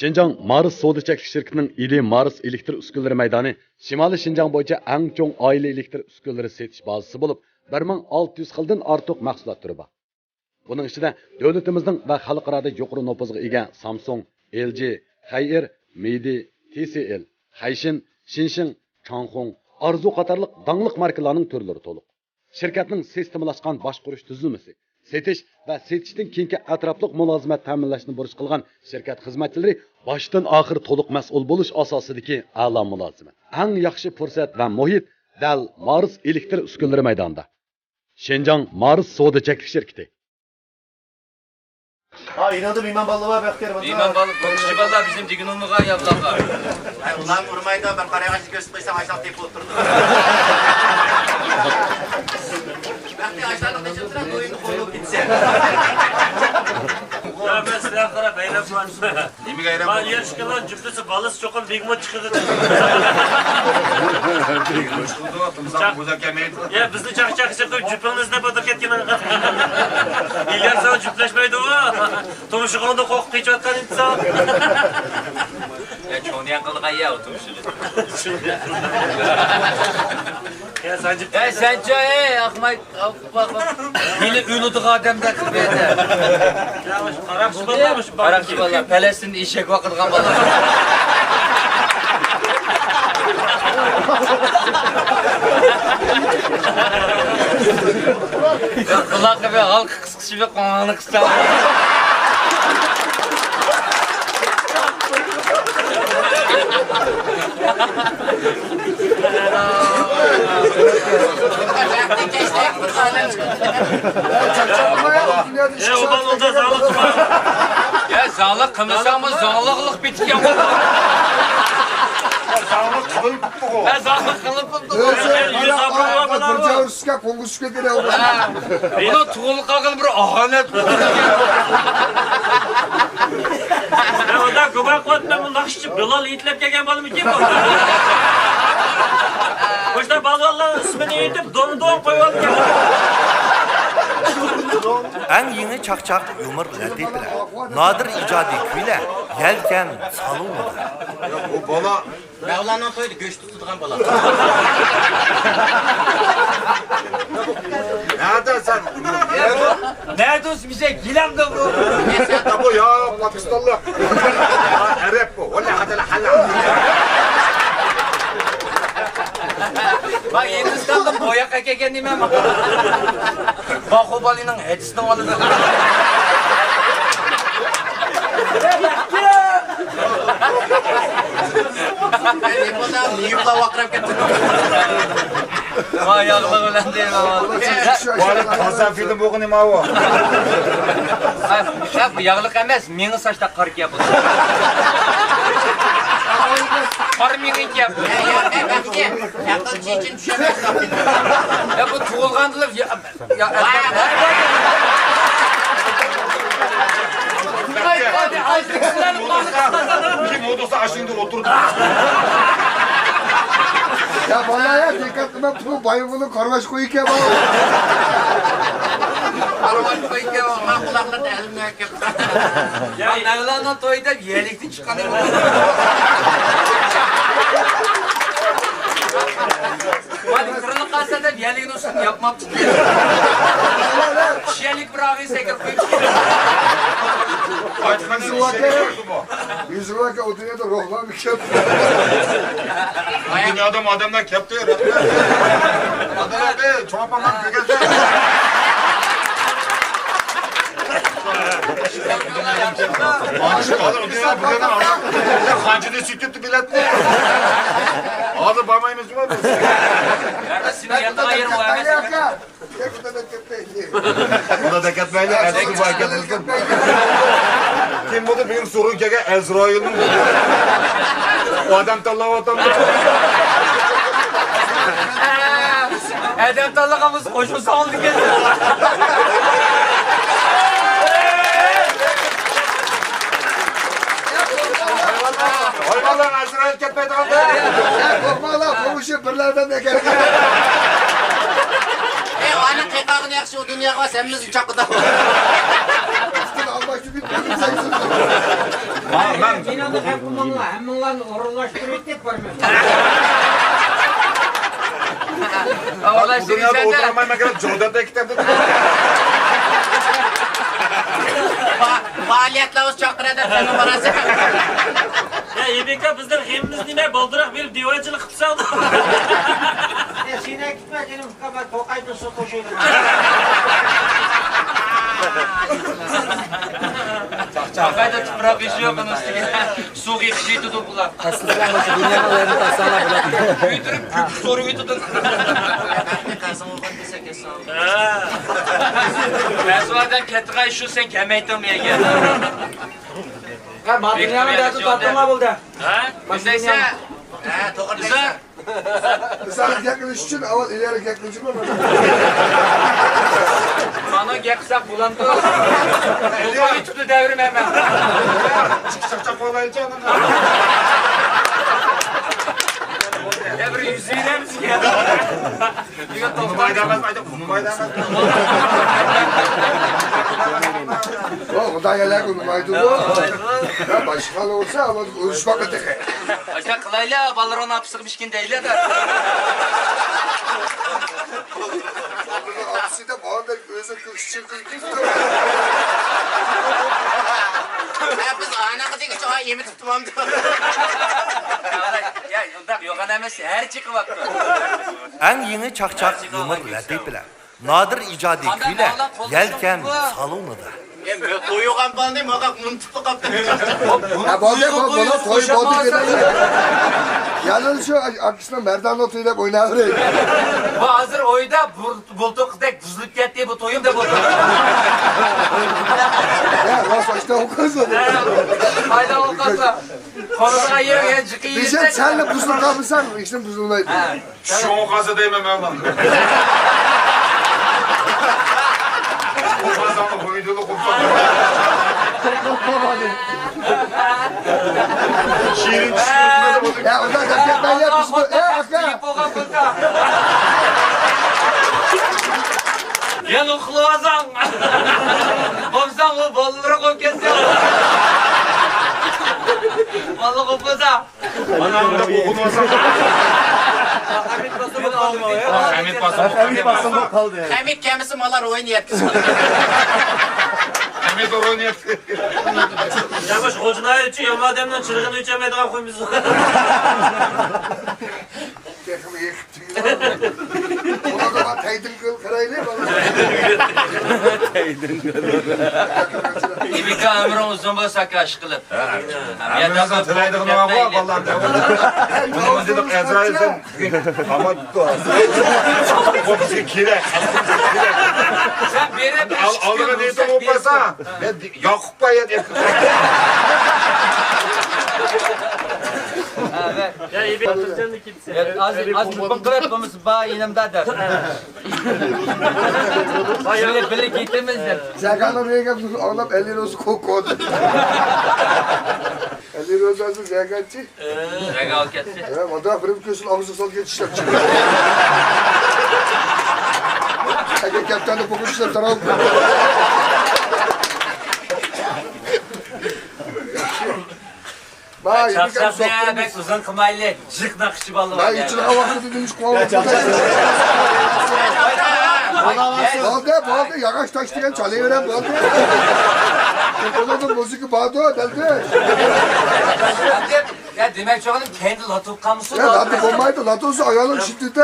Şinjan Mars Soda Çeklik şirketining İli Mars elektr uskunalari maydoni Shimoliy Şinjan bo'yicha eng cho'ng oila elektr uskunalari setish bazasi bo'lib, 1600 xildan ortiq mahsulot turi bor. Buning ichida davlatimizning va xalqaroda yuqori nopozga ega Samsung, LG, Haier, Midi, TCL, Haishin, Shinshin, Changhong, Arzu qatorliq dangliq markalarning turlari to'liq. Shirkatning sistemalashgan boshqarish tuzilmasi, setish va setishdan keyingi atrofliq mulozimat ta'minlashni burch qilgan shirkat xizmatchilari boshdan oxir to'liq mas'ul bo'lish asosidagi a'lo mulozimat. Eng yaxshi fursat va muhit dal Mars elektr uskunalari maydonida. Şinjan Mars Soda Çeklik şirketi. Ha inadım İman Ballı var beklerim. İman Ballı, Kokuşçu Ballı bizim digin olmağa yaptılar. Ulan vurmaydı ben karaya kaçı göstermesem aşağı deyip oturdum. Ben de aşağıda çıtıran oyunu koyup gitse. Ya ben silah kara beylem var. Nemi gayrı Ben yer çıkılan cüplesi balısı çokan bigmot çıkıdı. Ya bizni çak çıkıp cüplenizde batıp ketken. İlyar sana cüpleşmeydi o. Tomuşuğunda koktu hiç atkan insan. Ya çoğunu yakaladık ya oturmuşuz. Ya sen cüp... Ya sen çay akmayı bak. Yine ünlüdük adamda kırbeydi. Karakçı ballamış. Karakçı Ballı, Palestin'de işek vakit kalmadı. Kulak gibi halk kıskışı ve konağını kısalım. Ya odan olda sağlık var. Ya sağlık kımırsamız sağlıklık bitki yok. Sağlık kılıp tuttu o. Ya sağlık kılıp tuttu. Yüz abla var. Burcağızga konuşup gidiyor. Bunu tuğul kalkın bir ahanet. Ya odan kubak koyatmen bu nakışçı Bilal itlep gelgen balı mı kim bu? Boşta balı ismini yitip donu koyuyor. Әң еңі чақ-чақ өмір ләдетілі. Надыр icadi küyle, yelken salınmadı. Bu bana Mevlana toydu göç tuttuğun bala. nerede sen? Nerede olsun bize gilam da bu. Sen bu ya Pakistanlı. Ya Arap bu. Valla hadi la hala. Bak Hindistan'da boya kakeken demem. Bahubali'nin hedisini alıdı. Yıpla vakrap getir. Vay yağlı ölen değil ama. Bu arada Hasan film boğun ima o. Ya bu yağlık emez, meni saçta karık yapıldı. Karı meni yapıldı. Yakılçı için düşemez. Ya bu tuğulgandılar. Hadi açlıksızlarım Kim olursa aşındır oturdu. Ya vallahi ya dikkatime bu bayımını karmaş koyuk ya bana. Arabaş koyuyor. Ha kulaklarını elimle yaptı. Ya Mevlana toyda yelekten çıkanıyor. Hadi kırılık kalsa da yeleğin olsun yapmam çıkıyor. Şiyelik bırakıyı sekir koyup Yüzü vakit o dünyada ruhlan bir şey. Dünyada adamlar kepti ya. Adamlar be çoğapamak bir Hancıda sütüttü bilet mi? Ağzı parmağımız var mı? Şimdi yanına yerim o hemen. Buna da ketmeyle elsiz var ketmesin. Kim budur benim sorun kege Ezrail'in. O adam tallağı atamdı. Edem tallağımız koşu saldı geldi. Hayvanlar Ezrail ketmedi kaldı. Ya korkma la komşu birlerden de gel. Onun kıykağını yakşı o dünyaya semmizin çakıda. Üstüne almak çünkü dedim sen söyle. Binada hammalarni o'rinlashtirib deb borman. Orada Bu dünyada sürüsende oturamayma gerek. Jordan'da kitapta. faaliyetlerimiz çok kredi senin parası. Ya Ebeka bizden hemimiz nime baldırak bir divancılık qilib saldi. Senga gitma, sening kabar to'qayda suv qo'shaydi. Çakayda tupraq iş yok onun üstüne. Su geçişi tutuklar. Büyütürüp soruyu tutun. Mezvadan kettiğay şu sen kemeytirmeye gel. Madinani da tatma bo'ldi. Ha? Bizdeyse. To'g'ri. Sen yakınış için avval ileri yakınış mı? Bana geksak bulandı. Boyu tuttu devrim hemen. Çıkacak olayı canım. Ya bir yüzüyle misin ya? Bunu maydamaz. Bunu maydamaz. O da gelek onu maydı bu. Ya başkan olsa ama uyuşmak öteki. Aşağı kılayla balron hapsık mişkin değil de. Hapsi de bana da gözü kışçı kız. Ya biz ayna kıdık çoğa yemi tutmam diyor. Ya yıldak yok anamız her çıkı baktı. Eng yeni çakçak yumur latif bilan Nadir ijodiy kuylar yelkan salonida. Koyuğan falan değil mi? Bak bunu tuttu kaptı. Ha balde bana toy balde gelen. Yalnız şu akışına merdan otuyla oynayabilir. Bu hazır oyda bulduk dek buzluk gitti bu toyum da buldu. Ya nasıl işte o kız oldu. Hayda o kasa. Konuda yer çıkıyor. Diyeceğim senle buzlu kalmışsan işte buzulmaydı. Şu kazı değmem ben. O kazanı koyduğunu kurtar. Şiirin çıkıyor. Ya ondan da ben yapmışım. Akka. Gel uxlavazan. Olsan o balları koyup ketsen. Vallahi kopasa. Anam da okunmasa. Hamit basın kaldı. Kemik kemisi malar oyun yetti. Hamit oyun yaptı. Yavaş hocunay için yama adamdan çırığını içemediğine koymuşsun. Tekimi yıktı. Ona da ben teydim kıl karaylı bana. İbika ömrün uzun bolsa kaş kılıp. Hamid'den tüleydikini var vallahi. Bunu dedik Ezrail sen. Ama o bizi kire. Sen bir yere Aldığına neyse olmasa. Yakup Bey'e diye. Ya Ebeka Türkçen'de kimse. Az bir bakırıpımız bağ yanımdadır. Şöyle böyle gittiğimizdir. Serkan'la neye gelmişsin? Ağlam 50 rozu koydu. 50 rozu azı Serkan'cı. Regal gitti. Ya madem fırın köşün ağzı sol geçişler çıkıyor. Ege kaptanı kokuşlar taraf. Vay, Çapsapya bek uzun kımaylı. Cık nakışı balı var Vay yani. için hava kırdı demiş kovalım. Balde, yağış taş diyen çalıveren balde. Ona da müzik bağdı, deldi. Ya demek çoğunun kendi latuk kamusu Ya lato bombaydı, latosu ayağının şiddete.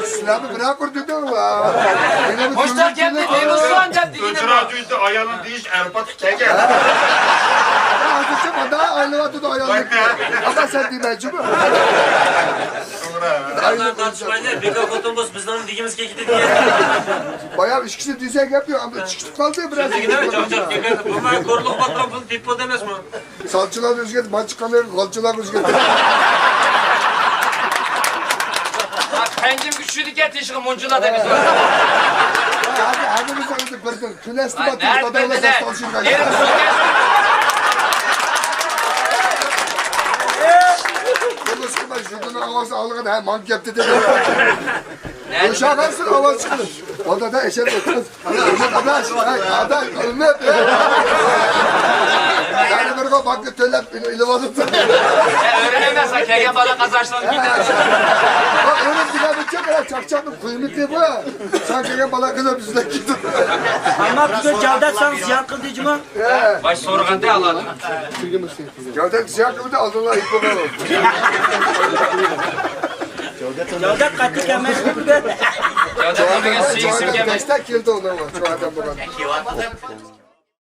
Silahı bırak orada da var. Hoşça geldin, Deniz Soğan geldi yine Öcüra bu. düzdü ayağının diş erpat kege. Azıcık bana aynı vatıda ayağını. Ama sen demeyeceğim mi? Onlar tartışmayla Beka Kotombos bizden digimiz kekidi diye. Bayağı üç kişi düzek yapıyor ama çıkıp kaldı biraz. Şimdi gidelim çok çok kekedi. Bunlar koruluk patron bunu tipo demez mi? Salçılar rüzgar, maç kanıyor, kalçılar rüzgar. Kendim güçlü diket işi muncula da biz. Hadi biz onu gördük. Külesti batıyor, Nerede adamla ben de? salçın Yerim kaçıyor. soğuk. Bunu sıkma, şuradan hava havası algın ha mankepte dedi. Uşağı kalsın hava çıkılır. Orada da eşer oturuz. Adaş, adaş, ümmet. Yani bir ko baktı tölep ilivazı tuttu. Öğrenemezsen kegen bana kazançlarını gider. Bak öyle bir gidecek kadar çakçaklı kıymetli bu. Sen kegen bala kızar bizden gidin. Ama bize cavdatsan ziyan kıldıcı mı? Baş sorugan da alalım. Gövdek siyah kıvı da aldılar ilk baba. Cavdat katı gelmez burada. Ya da bir siyasi Destek girdi ona var. Şu adam bu kadar.